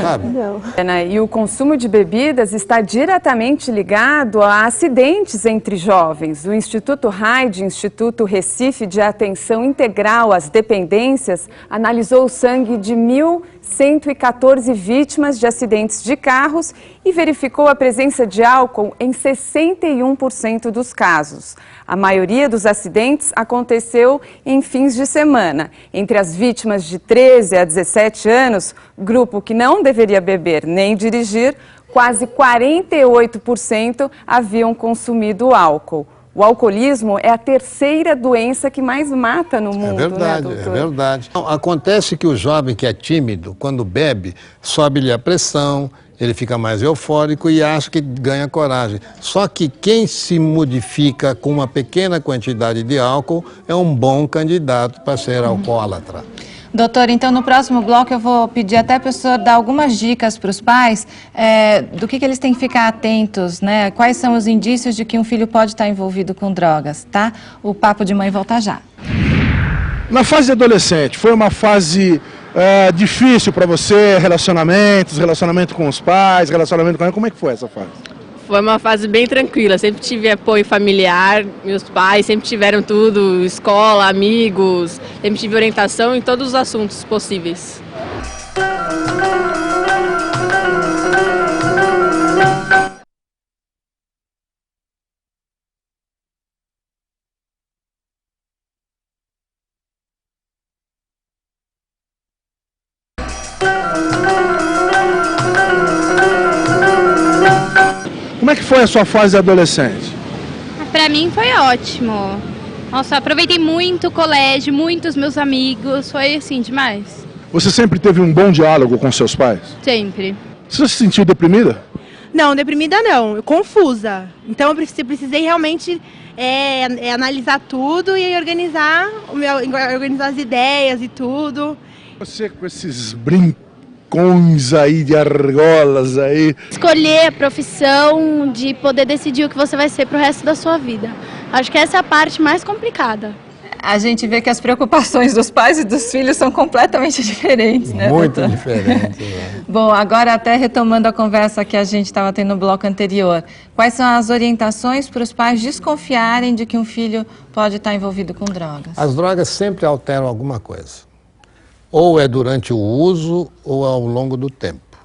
sabe? Não. E o consumo de bebidas está diretamente ligado a acidentes entre jovens. O Instituto RAID, Instituto Recife de Atenção Integral às Dependências, analisou o sangue de 1.114 vítimas de acidentes de carros e verificou a presença de álcool em 61% dos casos. A maioria dos acidentes aconteceu em fins de semana. Entre as vítimas de 13 a 17 anos, grupo que não deveria beber nem dirigir, quase 48% haviam consumido álcool. O alcoolismo é a terceira doença que mais mata no mundo, verdade, né, doutor? É verdade. Acontece que o jovem que é tímido, quando bebe, sobe-lhe a pressão, ele fica mais eufórico e acha que ganha coragem. Só que quem se modifica com uma pequena quantidade de álcool é um bom candidato para ser alcoólatra. Doutor, então no próximo bloco eu vou pedir até para o senhor dar algumas dicas para os pais do que eles têm que ficar atentos, né? Quais são os indícios de que um filho pode estar envolvido com drogas, tá? O Papo de Mãe volta já. Na fase de adolescente, foi uma fase difícil para você? Relacionamento com os pais, relacionamento com ela, como é que foi essa fase? Foi uma fase bem tranquila, sempre tive apoio familiar, meus pais sempre tiveram tudo, escola, amigos, sempre tive orientação em todos os assuntos possíveis. Como é que foi a sua fase adolescente? Pra mim foi ótimo. Nossa, aproveitei muito o colégio, muitos meus amigos, foi assim, demais. Você sempre teve um bom diálogo com seus pais? Sempre. Você se sentiu deprimida? Não, deprimida não, confusa. Então eu precisei realmente analisar tudo e organizar as ideias e tudo. Você com esses brincões aí de argolas aí. Escolher a profissão, de poder decidir o que você vai ser pro resto da sua vida. Acho que essa é a parte mais complicada. A gente vê que as preocupações dos pais e dos filhos são completamente diferentes, né, Muito doutor? diferentes. Né? Bom, agora até retomando a conversa que a gente estava tendo no bloco anterior, quais são as orientações para os pais desconfiarem de que um filho pode estar envolvido com drogas? As drogas sempre alteram alguma coisa. Ou é durante o uso ou ao longo do tempo.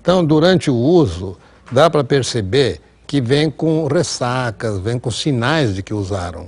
Então, durante o uso, dá para perceber que vem com ressacas, vem com sinais de que usaram.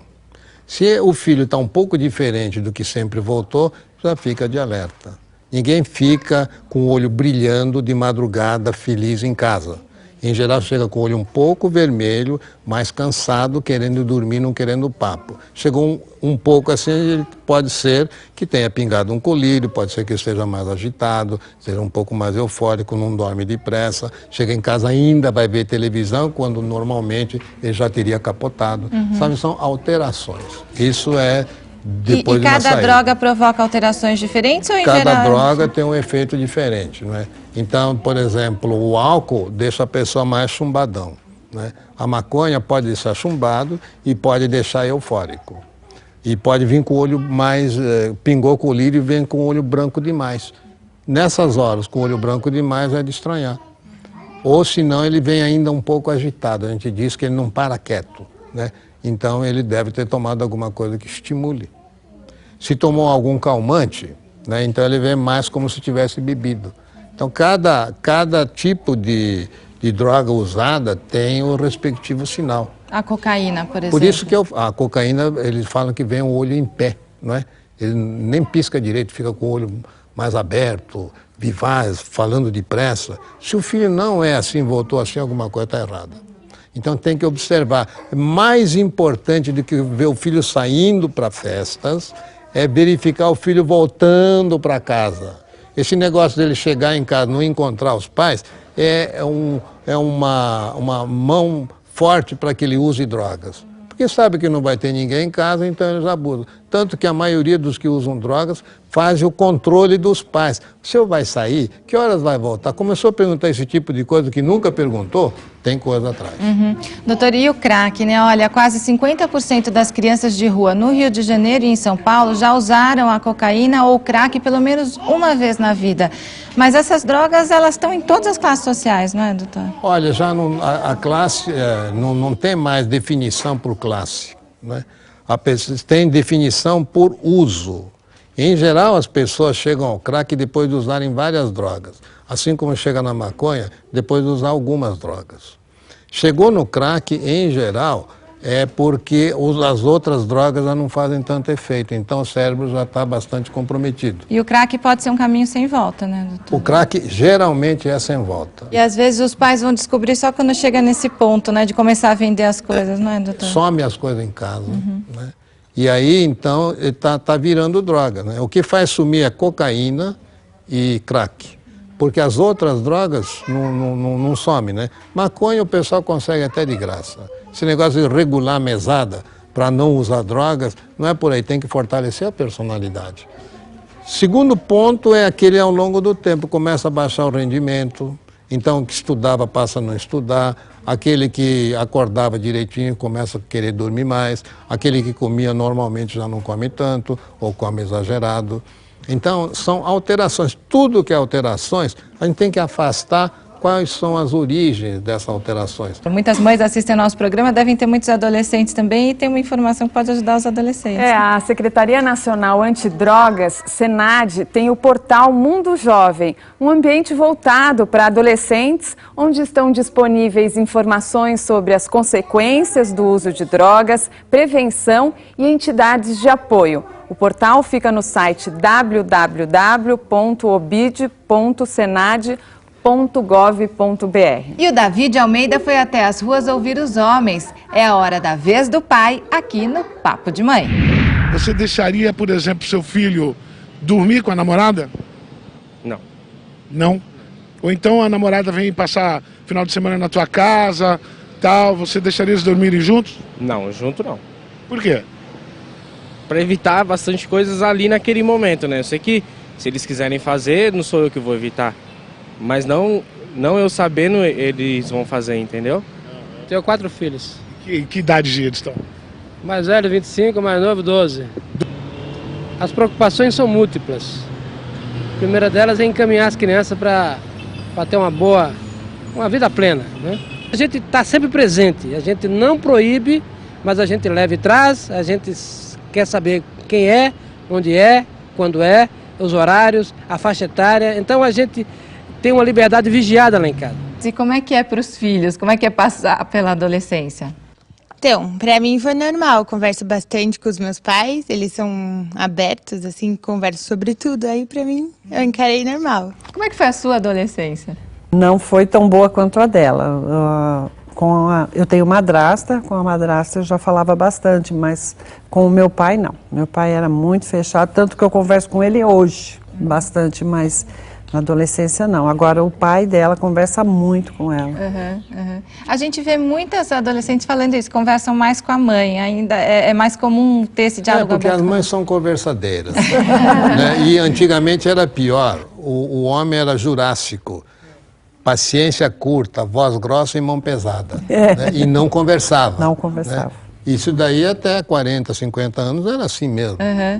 Se o filho está um pouco diferente do que sempre voltou, já fica de alerta. Ninguém fica com o olho brilhando de madrugada, feliz em casa. Em geral, chega com o olho um pouco vermelho, mais cansado, querendo dormir, não querendo papo. Chegou um pouco assim, pode ser que tenha pingado um colírio, pode ser que esteja mais agitado, seja um pouco mais eufórico, não dorme depressa. Chega em casa ainda, vai ver televisão, quando normalmente ele já teria capotado. Sabe, são alterações. Isso é depois de uma saída. E cada droga provoca alterações diferentes ou em geral? Cada droga tem um efeito diferente, não é? Então, por exemplo, o álcool deixa a pessoa mais chumbadão, né? A maconha pode deixar chumbado e pode deixar eufórico. E pode vir com o olho mais, pingou colírio e vem com o olho branco demais. Nessas horas, com o olho branco demais, é de estranhar. Ou senão ele vem ainda um pouco agitado, a gente diz que ele não para quieto, né? Então ele deve ter tomado alguma coisa que estimule. Se tomou algum calmante, né, então ele vem mais como se tivesse bebido. Então cada tipo de droga usada tem o respectivo sinal. A cocaína, por exemplo. Por isso que a cocaína, eles falam que vem o olho em pé, não é? Ele nem pisca direito, fica com o olho mais aberto, vivaz, falando depressa. Se o filho não é assim, voltou assim, alguma coisa está errada. Então tem que observar. Mais importante do que ver o filho saindo para festas é verificar o filho voltando para casa. Esse negócio dele chegar em casa, não encontrar os pais, é uma mão forte para que ele use drogas. Porque sabe que não vai ter ninguém em casa, então eles abusam. Tanto que a maioria dos que usam drogas faz o controle dos pais. O senhor vai sair? Que horas vai voltar? Começou a perguntar esse tipo de coisa que nunca perguntou, tem coisa atrás. Doutor, e o crack, né? Olha, quase 50% das crianças de rua no Rio de Janeiro e em São Paulo já usaram a cocaína ou crack pelo menos uma vez na vida. Mas essas drogas, elas estão em todas as classes sociais, não é, doutor? Olha, já a classe não tem mais definição por classe, né? Tem definição por uso. Em geral, as pessoas chegam ao crack depois de usarem várias drogas, assim como chega na maconha depois de usar algumas drogas. Chegou no crack, em geral, é porque as outras drogas já não fazem tanto efeito, então o cérebro já está bastante comprometido. E o crack pode ser um caminho sem volta, né, doutor? O crack geralmente é sem volta. E às vezes os pais vão descobrir só quando chega nesse ponto, né, de começar a vender as coisas, não é, doutor? Some as coisas em casa, né? E aí, então, tá virando droga, né? O que faz sumir é cocaína e crack. Porque as outras drogas não somem, né? Maconha o pessoal consegue até de graça. Esse negócio de regular a mesada para não usar drogas, não é por aí, tem que fortalecer a personalidade. Segundo ponto é aquele ao longo do tempo, começa a baixar o rendimento, então o que estudava passa a não estudar, aquele que acordava direitinho começa a querer dormir mais, aquele que comia normalmente já não come tanto, ou come exagerado. Então são alterações, tudo que é alterações, a gente tem que afastar quais são as origens dessas alterações. Muitas mães assistem ao nosso programa, devem ter muitos adolescentes também e tem uma informação que pode ajudar os adolescentes. A Secretaria Nacional Antidrogas, SENAD, tem o portal Mundo Jovem, um ambiente voltado para adolescentes, onde estão disponíveis informações sobre as consequências do uso de drogas, prevenção e entidades de apoio. O portal fica no site www.obid.senad.gov.br. E o David Almeida foi até as ruas ouvir os homens. É a hora da vez do pai aqui no Papo de Mãe. Você deixaria, por exemplo, seu filho dormir com a namorada? Não. Não? Ou então a namorada vem passar final de semana na tua casa, tal, você deixaria eles dormirem juntos? Não, junto não. Por quê? Para evitar bastante coisas ali naquele momento, né? Eu sei que se eles quiserem fazer, não sou eu que vou evitar. Mas não eu sabendo, eles vão fazer, entendeu? Tenho 4 filhos. Que idade eles estão? Mais velho, 25, mais novo, 12. As preocupações são múltiplas. A primeira delas é encaminhar as crianças para ter uma vida plena, né? A gente está sempre presente, a gente não proíbe, mas a gente leva e traz, a gente quer saber quem é, onde é, quando é, os horários, a faixa etária. Então a gente tem uma liberdade vigiada lá em casa. E como é que é para os filhos? Como é que é passar pela adolescência? Então, pra mim foi normal, eu converso bastante com os meus pais, eles são abertos, assim, converso sobre tudo, aí pra mim eu encarei normal. Como é que foi a sua adolescência? Não foi tão boa quanto a dela. Eu tenho madrasta, com a madrasta eu já falava bastante, mas com o meu pai não. Meu pai era muito fechado, tanto que eu converso com ele hoje bastante, mas na adolescência não. Agora o pai dela conversa muito com ela. A gente vê muitas adolescentes falando isso, conversam mais com a mãe, ainda é mais comum ter esse diálogo porque aberto. as mães são conversadeiras. Né? E antigamente era pior, o homem era jurássico. Paciência curta, voz grossa e mão pesada. Né? E não conversava. Não conversava. Né? Isso daí até 40, 50 anos era assim mesmo.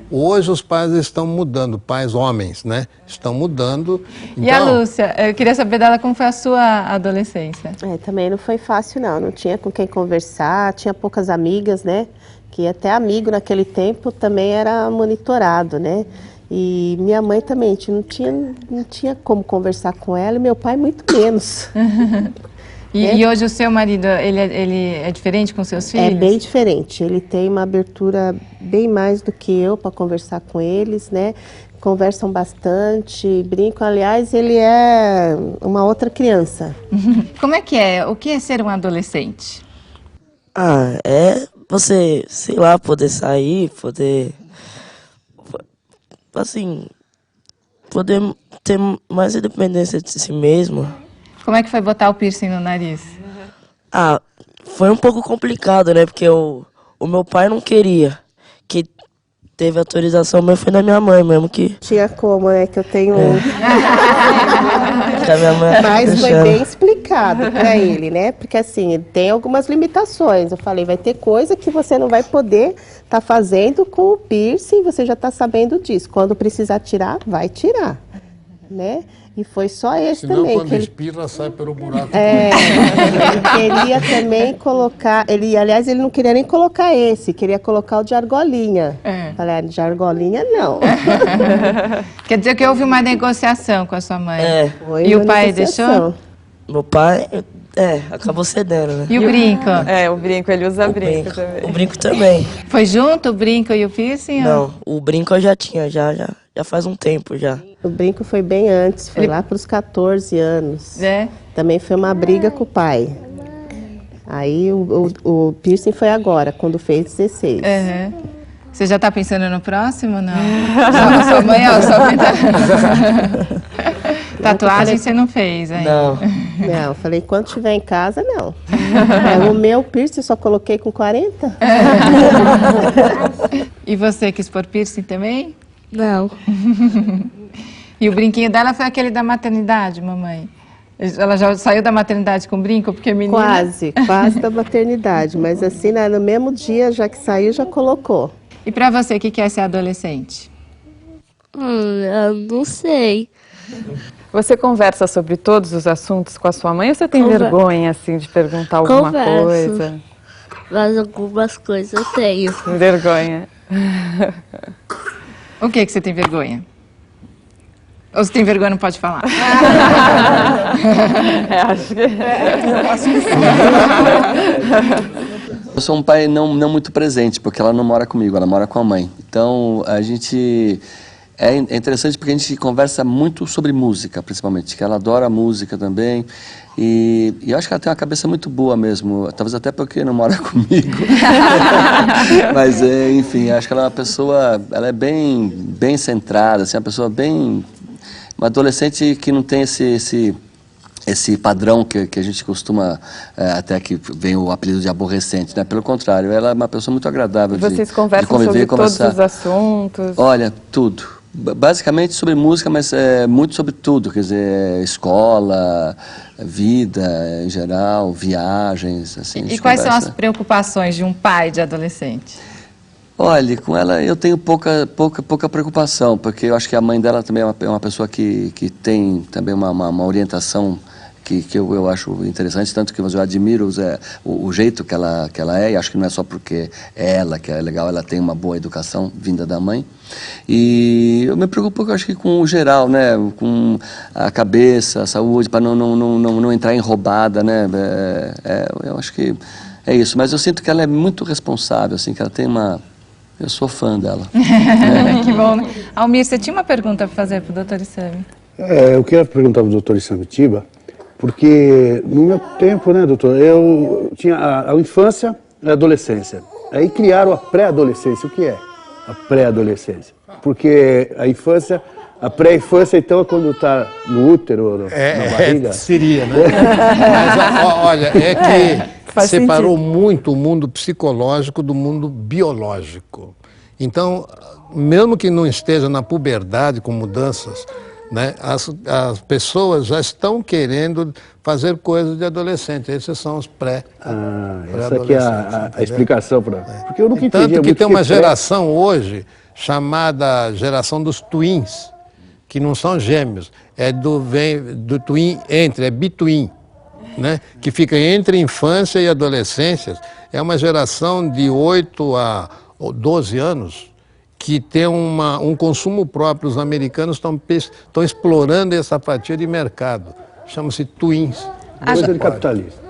Hoje os pais estão mudando, pais homens, né? Estão mudando. Então... E a Lúcia, eu queria saber dela como foi a sua adolescência. Também não foi fácil não tinha com quem conversar, tinha poucas amigas, né? Que até amigo naquele tempo também era monitorado, né? E minha mãe também, a gente não tinha como conversar com ela e meu pai muito menos. E hoje o seu marido, ele é diferente com seus filhos? É bem diferente, ele tem uma abertura bem mais do que eu para conversar com eles, né? Conversam bastante, brincam, aliás, ele é uma outra criança. Como é que é? O que é ser um adolescente? É você, sei lá, poder sair, poder... assim, poder ter mais independência de si mesmo. Como é que foi botar o piercing no nariz? Foi um pouco complicado, né? Porque o meu pai não queria. Que teve autorização, mas foi da minha mãe mesmo que... Tinha como, né? Que eu tenho um. Que a minha mãe Mas foi bem explicado para ele, né? Porque assim, tem algumas limitações. Eu falei, vai ter coisa que você não vai poder estar fazendo com o piercing, você já está sabendo disso. Quando precisar tirar, vai tirar, né? E foi só esse Senão, também. quando espirra, sai pelo buraco. Ele queria também colocar... Aliás, ele não queria nem colocar esse, queria colocar o de argolinha. Falei, de argolinha não. Quer dizer que houve uma negociação com a sua mãe. Foi e uma o pai negociação. deixou? Meu pai, acabou cedendo, né? E o brinco? O brinco, ele usa brinco também. O brinco também. Foi junto o brinco e o piercing? Não, o brinco eu já tinha, já faz um tempo já. O brinco foi bem antes, foi lá para os 14 anos. É? Também foi uma briga com o pai. Aí o piercing foi agora, quando fez 16. Você já está pensando no próximo, não? Sua mãe, tatuagem você não fez ainda? Não, falei, quando estiver em casa, não. O meu piercing só coloquei com 40. E você quis pôr piercing também? Não. E o brinquinho dela foi aquele da maternidade, mamãe? Ela já saiu da maternidade com brinco? Porque menina... Quase da maternidade, mas assim, né, no mesmo dia, já que saiu, já colocou. E pra você, o que é ser adolescente? Eu não sei. Você conversa sobre todos os assuntos com a sua mãe ou você tem vergonha, assim, de perguntar alguma coisa? Mas algumas coisas eu tenho. Vergonha. O que você tem vergonha? Ou se tem vergonha, não pode falar? Acho que... Eu sou um pai não muito presente, porque ela não mora comigo, ela mora com a mãe. Então, a gente... É interessante porque a gente conversa muito sobre música, principalmente, que ela adora música também. E eu acho que ela tem uma cabeça muito boa mesmo, talvez até porque não mora comigo. Mas, enfim, acho que ela é uma pessoa, ela é bem centrada, assim, uma pessoa bem... Uma adolescente que não tem esse padrão que a gente costuma, até que vem o apelido de aborrecente, né? Pelo contrário, ela é uma pessoa muito agradável Vocês de conversam conviver, sobre todos os assuntos? Olha, tudo. Basicamente sobre música, mas muito sobre tudo, quer dizer, escola, vida em geral, viagens, assim. E quais são as preocupações de um pai de adolescente? Olha, com ela eu tenho pouca preocupação, porque eu acho que a mãe dela também é uma pessoa que tem também uma orientação que eu acho interessante, tanto que eu admiro o jeito que ela é, e acho que não é só porque é ela que é legal, ela tem uma boa educação vinda da mãe. E eu me preocupo, eu acho que com o geral, né, com a cabeça, a saúde, para não entrar em roubada, né, eu acho que é isso. Mas eu sinto que ela é muito responsável, assim, que ela tem uma... Eu sou fã dela. Que bom, né? Almir, você tinha uma pergunta para fazer para o Dr. Issami? Eu quero perguntar para o Dr. Issami Tiba, porque no meu tempo, né, doutor, eu tinha a infância e a adolescência. Aí criaram a pré-adolescência. O que é a pré-adolescência? Porque a infância, a pré-infância, então, é quando está no útero, na barriga? Seria, né? Mas, olha, é que separou muito o mundo psicológico do mundo biológico. Então, mesmo que não esteja na puberdade com mudanças, né, as pessoas já estão querendo fazer coisas de adolescente. Esses são os essa aqui é a explicação para... Porque eu nunca entendi. Tanto que tem uma geração hoje chamada geração dos twins, que não são gêmeos, vem do twin é between, né, que fica entre infância e adolescência. É uma geração de 8 a 12 anos, que tem um consumo próprio. Os americanos estão explorando essa fatia de mercado. Chama-se twins. Coisa de capitalista.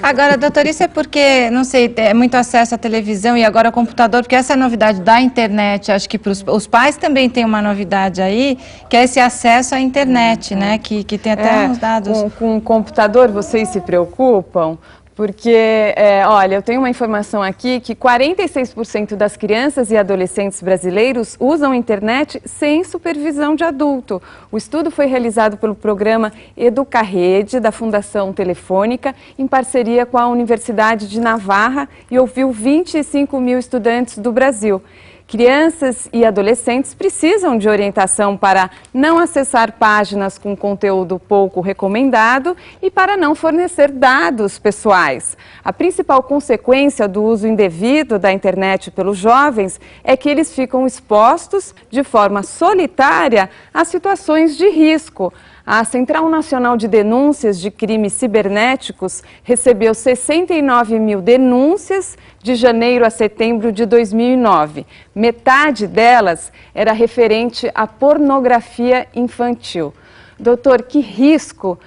Agora, doutor, isso é porque, não sei, é muito acesso à televisão e agora ao computador, porque essa é a novidade da internet. Acho que os pais também têm uma novidade aí, que é esse acesso à internet, né? Que tem até uns dados. Com o computador, vocês se preocupam? Porque, olha, eu tenho uma informação aqui que 46% das crianças e adolescentes brasileiros usam a internet sem supervisão de adulto. O estudo foi realizado pelo programa Educarrede, da Fundação Telefônica, em parceria com a Universidade de Navarra, e ouviu 25 mil estudantes do Brasil. Crianças e adolescentes precisam de orientação para não acessar páginas com conteúdo pouco recomendado e para não fornecer dados pessoais. A principal consequência do uso indevido da internet pelos jovens é que eles ficam expostos de forma solitária a situações de risco. A Central Nacional de Denúncias de Crimes Cibernéticos recebeu 69 mil denúncias de janeiro a setembro de 2009. Metade delas era referente à pornografia infantil. Doutor, que risco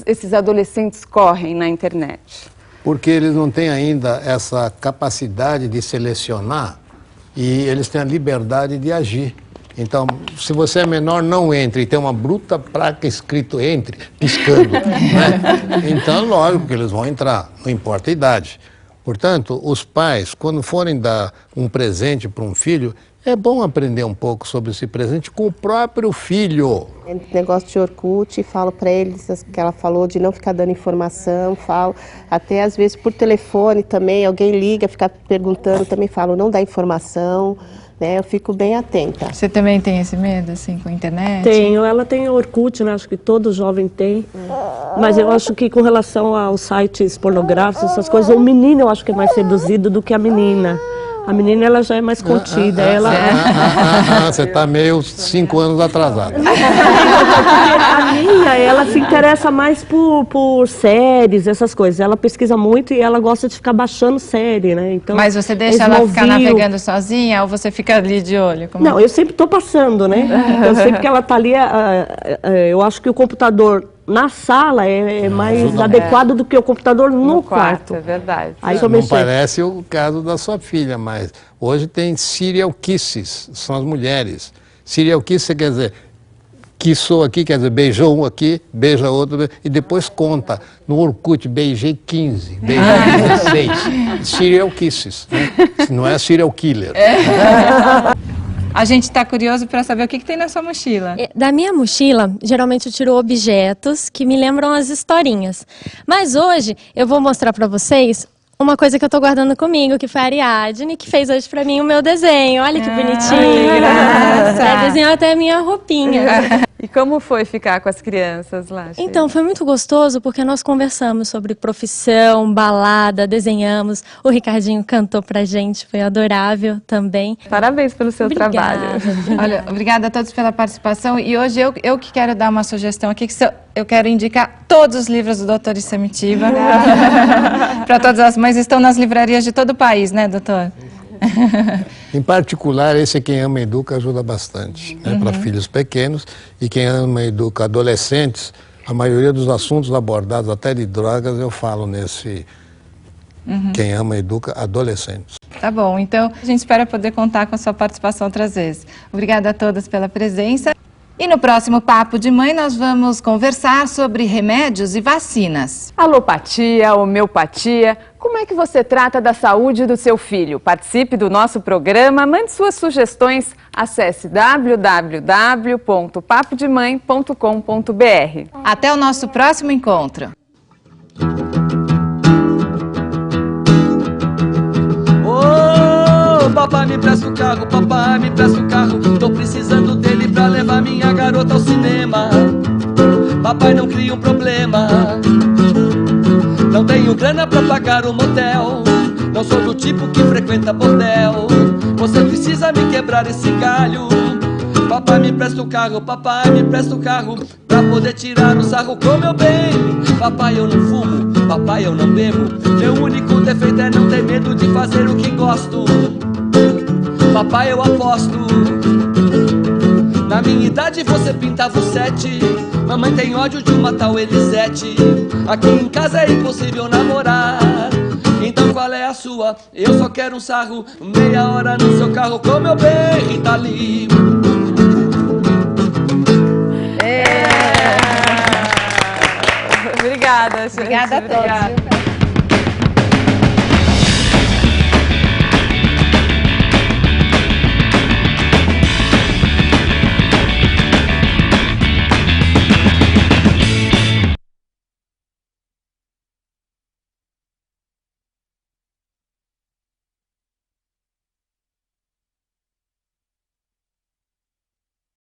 esses adolescentes correm na internet? Porque eles não têm ainda essa capacidade de selecionar e eles têm a liberdade de agir. Então, se você é menor, não entre. E tem uma bruta placa escrito entre, piscando. Né? Então, lógico que eles vão entrar, não importa a idade. Portanto, os pais, quando forem dar um presente para um filho, é bom aprender um pouco sobre esse presente com o próprio filho. Negócio de Orkut, falo para eles que ela falou de não ficar dando informação, falo até às vezes por telefone também, alguém liga, fica perguntando, também falo, não dá informação. né? Eu fico bem atenta. Você também tem esse medo, assim, com a internet? Tenho, ela tem o Orkut, né? Acho que todo jovem tem. Mas eu acho que com relação aos sites pornográficos, essas coisas, o menino eu acho que é mais seduzido do que a menina. A menina, ela já é mais contida. Você está meio 5 anos atrasado. A minha, ela se interessa mais por séries, essas coisas. Ela pesquisa muito e ela gosta de ficar baixando série, né? Então, mas você deixa ela ficar navegando sozinha ou você fica ali de olho? Não, eu sempre estou passando, né? Então, sempre que ela está ali, eu acho que o computador na sala é mais adequado do que o computador no quarto. É verdade. Aí não parece o caso da sua filha, mas hoje tem serial kisses, são as mulheres. Serial kiss quer dizer, kissou aqui, quer dizer, beijou um aqui, beija outro, e depois conta. No Orkut, beijei 15, beijei 16. Serial kisses, né? Não é serial killer. A gente está curioso para saber o que tem na sua mochila. Da minha mochila, geralmente eu tiro objetos que me lembram as historinhas. Mas hoje eu vou mostrar para vocês uma coisa que eu tô guardando comigo, que foi a Ariadne, que fez hoje pra mim o meu desenho. Olha que bonitinho. Ela desenhou até a minha roupinha. E como foi ficar com as crianças lá, Sheila? Então, foi muito gostoso porque nós conversamos sobre profissão, balada, desenhamos. O Ricardinho cantou pra gente, foi adorável também. Parabéns pelo seu trabalho. Olha, obrigada a todos pela participação. E hoje eu que quero dar uma sugestão aqui, que eu quero indicar todos os livros do Dr. Isamitiba para todas as mães. Estão nas livrarias de todo o país, né, doutor? Em particular, esse Quem Ama Educa ajuda bastante, né, para filhos pequenos, e Quem Ama Educa adolescentes. A maioria dos assuntos abordados, até de drogas, eu falo nesse Quem Ama Educa adolescentes. Tá bom, então a gente espera poder contar com a sua participação outras vezes. Obrigada a todas pela presença. E no próximo Papo de Mãe nós vamos conversar sobre remédios e vacinas. Alopatia, homeopatia, como é que você trata da saúde do seu filho? Participe do nosso programa, mande suas sugestões, acesse www.papodemãe.com.br. Até o nosso próximo encontro. Papai me presta o carro, papai me presta o carro. Tô precisando dele pra levar minha garota ao cinema. Papai, não cria um problema. Não tenho grana pra pagar o motel. Não sou do tipo que frequenta bordel. Você precisa me quebrar esse galho. Papai me presta o carro, papai me presta o carro, pra poder tirar o sarro com meu bem. Papai, eu não fumo, papai, eu não bebo. Meu único defeito é não ter medo de fazer o que gosto. Papai, eu aposto. Na minha idade você pintava o 7. Mamãe tem ódio de uma tal Elisete. Aqui em casa é impossível namorar. Então qual é a sua? Eu só quero um sarro, meia hora no seu carro com meu bem, Rita Lee. Obrigada, gente. Obrigada a todos.